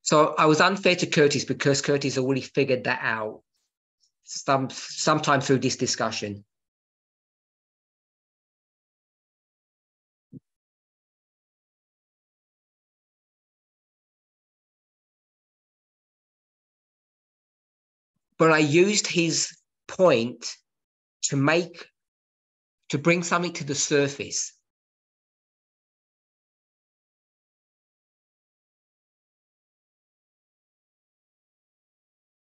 So I was unfair to Curtis because Curtis already figured that out sometime through this discussion. But I used his point to bring something to the surface.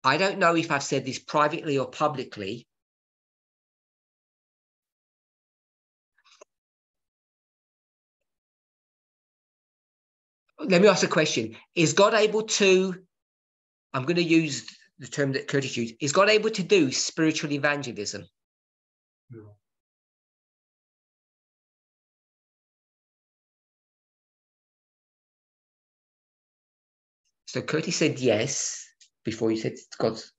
I don't know if I've said this privately or publicly. Let me ask a question. Is God able to, I'm going to use the term that Curtis used, is God able to do spiritual evangelism? No. So Curtis said yes before you said God's.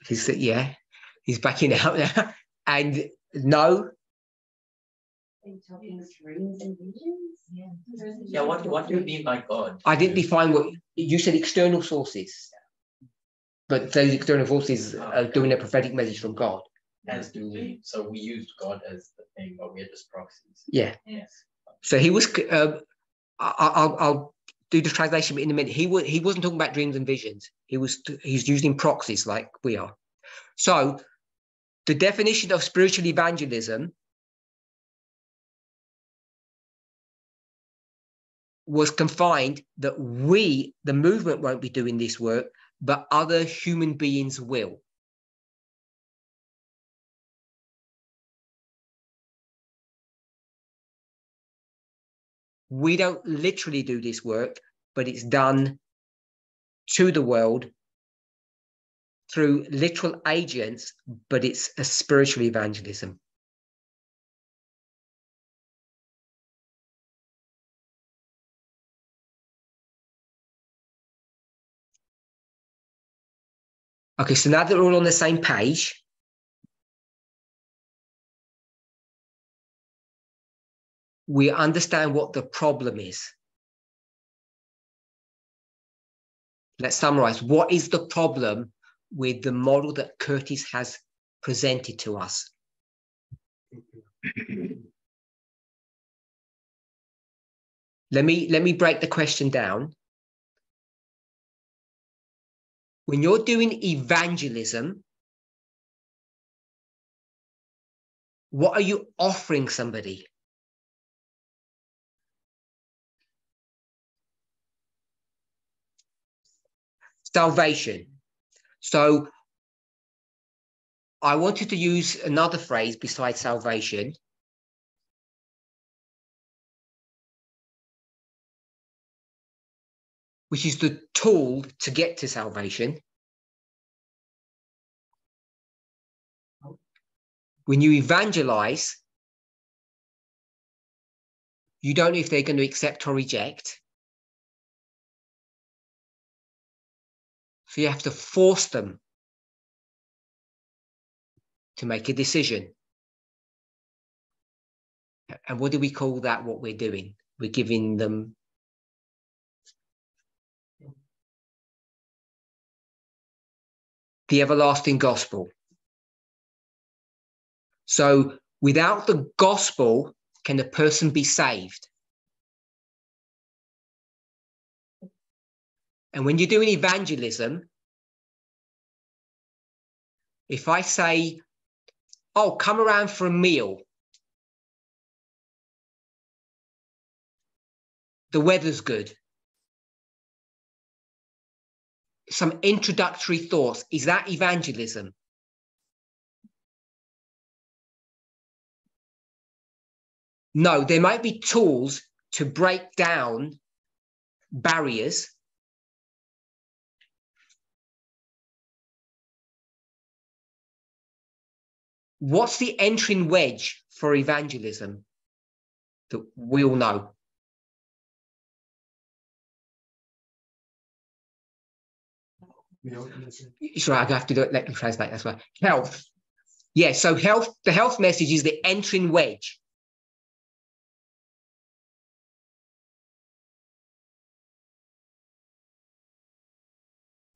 He said, yeah, he's backing out now. And no. Are you talking dreams and visions? Yeah. Yeah, what do you mean by God? I didn't define what you said, external sources. But those external forces are doing a prophetic message from God. As do we. So we used God as the thing, but we're just proxies. Yeah. Yes. So he was. I'll do the translation in a minute. He wasn't talking about dreams and visions. He's using proxies like we are. So the definition of spiritual evangelism was confined that we, the movement, won't be doing this work, but other human beings will. We don't literally do this work, but it's done to the world through literal agents, but it's a spiritual evangelism. Okay, so now that we're all on the same page, we understand what the problem is. Let's summarize. What is the problem with the model that Curtis has presented to us? Let me break the question down. When you're doing evangelism, what are you offering somebody? Salvation. So I wanted to use another phrase besides salvation. Which is the tool to get to salvation. When you evangelize, you don't know if they're going to accept or reject. So you have to force them to make a decision. And what do we call that, what we're doing? We're giving them the everlasting gospel. So without the gospel, can a person be saved? And when you're doing evangelism, if I say, oh, come around for a meal, the weather's good, some introductory thoughts, is that evangelism? No, there might be tools to break down barriers. What's the entering wedge for evangelism that we all know? Sorry, I have to do it. Let me translate. That's why. Health. Yeah, so health. The health message is the entering wedge.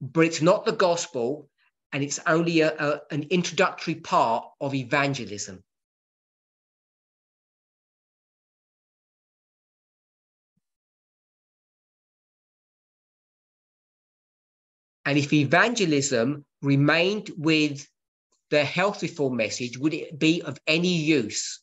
But it's not the gospel, and it's only an introductory part of evangelism. And if evangelism remained with the health reform message, would it be of any use?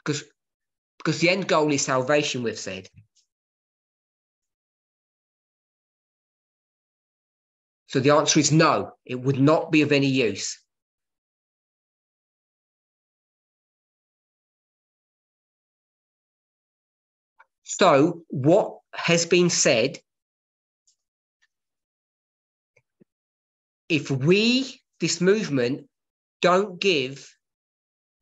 Because the end goal is salvation, we've said. So the answer is no, it would not be of any use. So what has been said, if we, this movement, don't give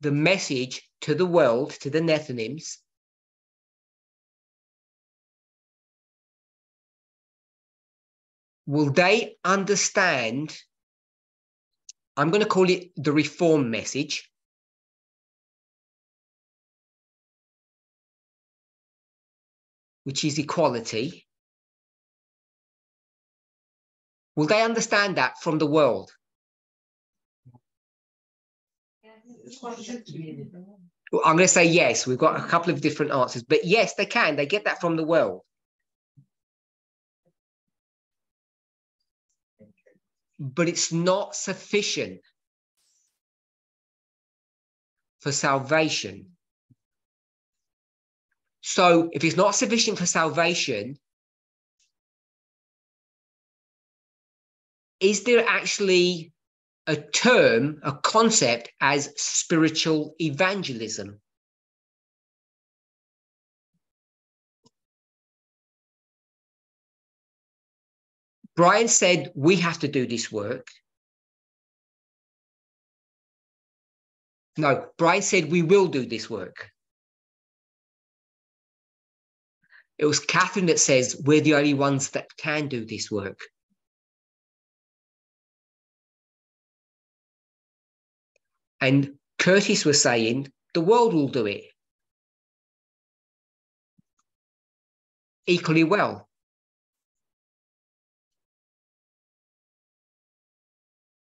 the message to the world, to the Nethinims, will they understand? I'm going to call it the reform message. Which is equality. Will they understand that from the world? Well, I'm going to say yes. We've got a couple of different answers, but yes, they can. They get that from the world. But it's not sufficient for salvation. So if it's not sufficient for salvation, is there actually a term, a concept as spiritual evangelism? Brian said we have to do this work. No, Brian said we will do this work. It was Catherine that says we're the only ones that can do this work. And Curtis was saying the world will do it equally well.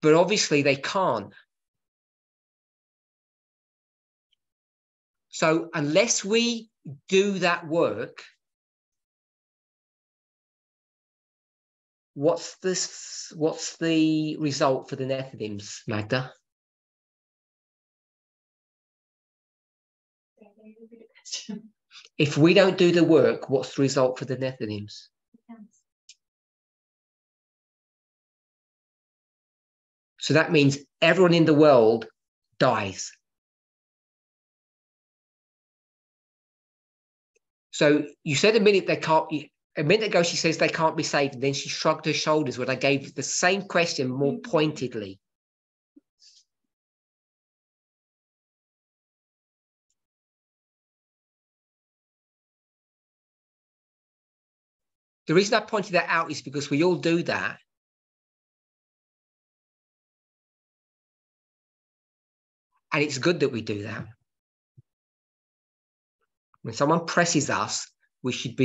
But obviously they can't. So unless we do that work, what's the result for the Nethinims, Magda? If we don't do the work, what's the result for the Nethinims? So that means everyone in the world dies. So you said a minute ago she says they can't be saved, and then she shrugged her shoulders when I gave the same question more pointedly. The reason I pointed that out is because we all do that. And it's good that we do that. When someone presses us, we should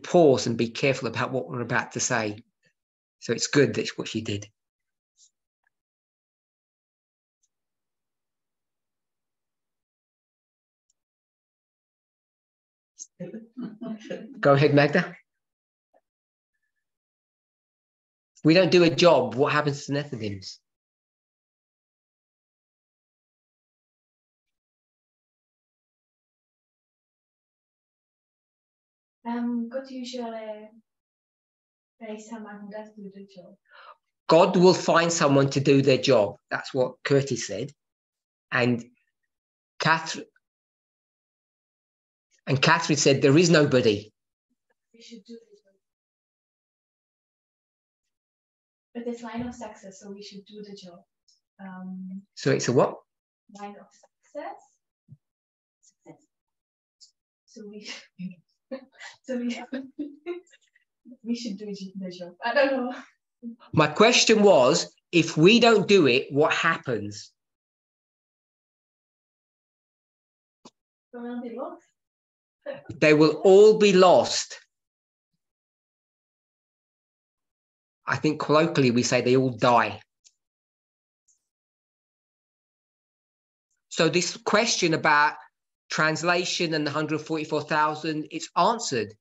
pause and be careful about what we're about to say. So it's good that's what she did. Go ahead, Magda. If we don't do a job, what happens to Nethinims? God usually pays someone who does do the job. God will find someone to do their job. That's what Curtis said. And Catherine said, there is nobody. We should do the job. But there's line of success, so we should do the job. So it's a what? Line of success. So we should do the job. I don't know. My question was, if we don't do it, what happens? We'll be lost. They will all be lost. I think colloquially we say they all die. So this question about translation and the 144,000, it's answered.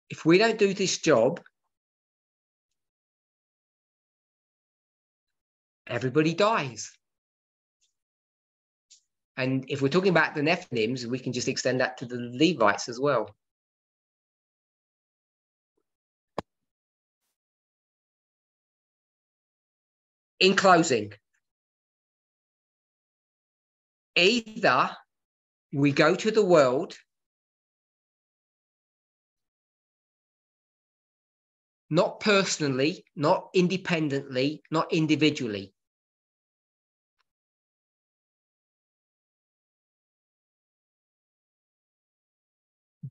If we don't do this job, everybody dies. And if we're talking about the Nephilims, we can just extend that to the Levites as well. In closing, either we go to the world not personally, not independently, not individually.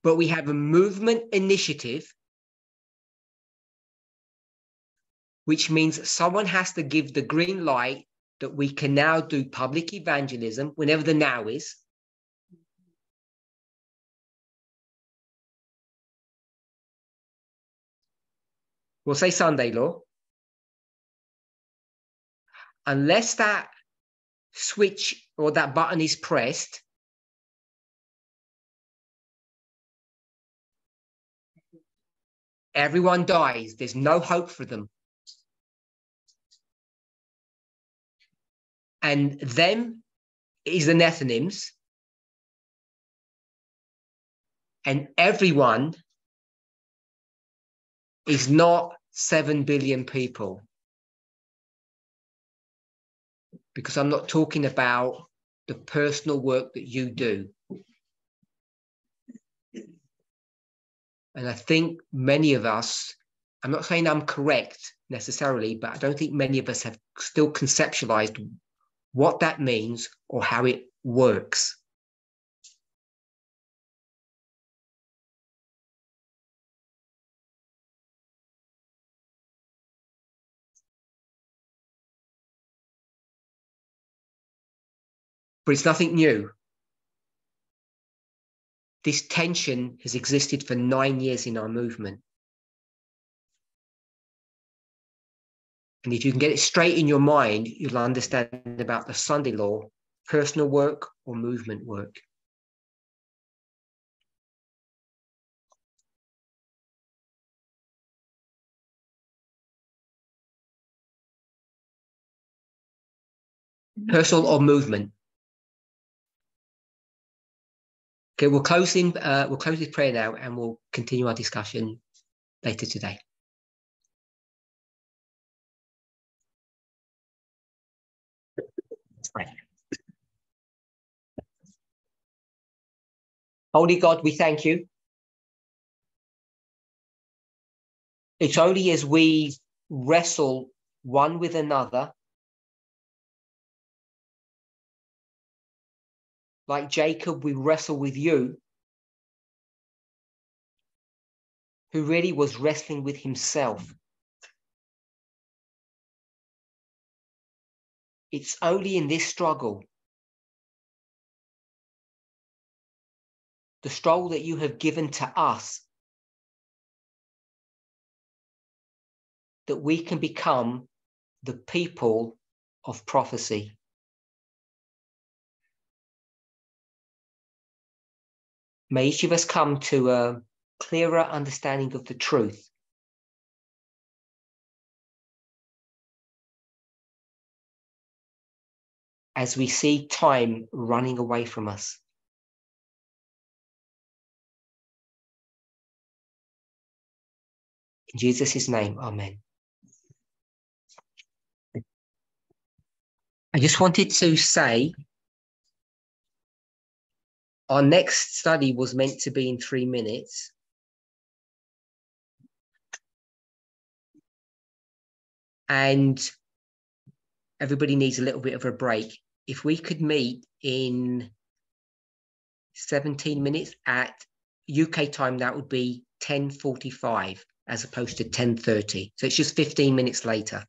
But we have a movement initiative, which means someone has to give the green light that we can now do public evangelism whenever the now is. We'll say Sunday law. Unless that switch or that button is pressed, everyone dies. There's no hope for them. And them is the Nethinims. And everyone is not 7 billion people. Because I'm not talking about the personal work that you do. And I think many of us, I'm not saying I'm correct necessarily, but I don't think many of us have still conceptualized what that means or how it works. But it's nothing new. This tension has existed for 9 years in our movement. And if you can get it straight in your mind, you'll understand about the Sunday law, personal work or movement work. Personal or movement. Okay, we'll close this prayer now and we'll continue our discussion later today. Let's pray. Holy God, we thank you. It's only as we wrestle one with another, like Jacob, we wrestle with you, who really was wrestling with himself. It's only in this struggle, the struggle that you have given to us, that we can become the people of prophecy. May each of us come to a clearer understanding of the truth. As we see time running away from us. In Jesus' name, amen. I just wanted to say, our next study was meant to be in 3 minutes. And everybody needs a little bit of a break. If we could meet in 17 minutes at UK time, that would be 10:45 as opposed to 10:30. So it's just 15 minutes later.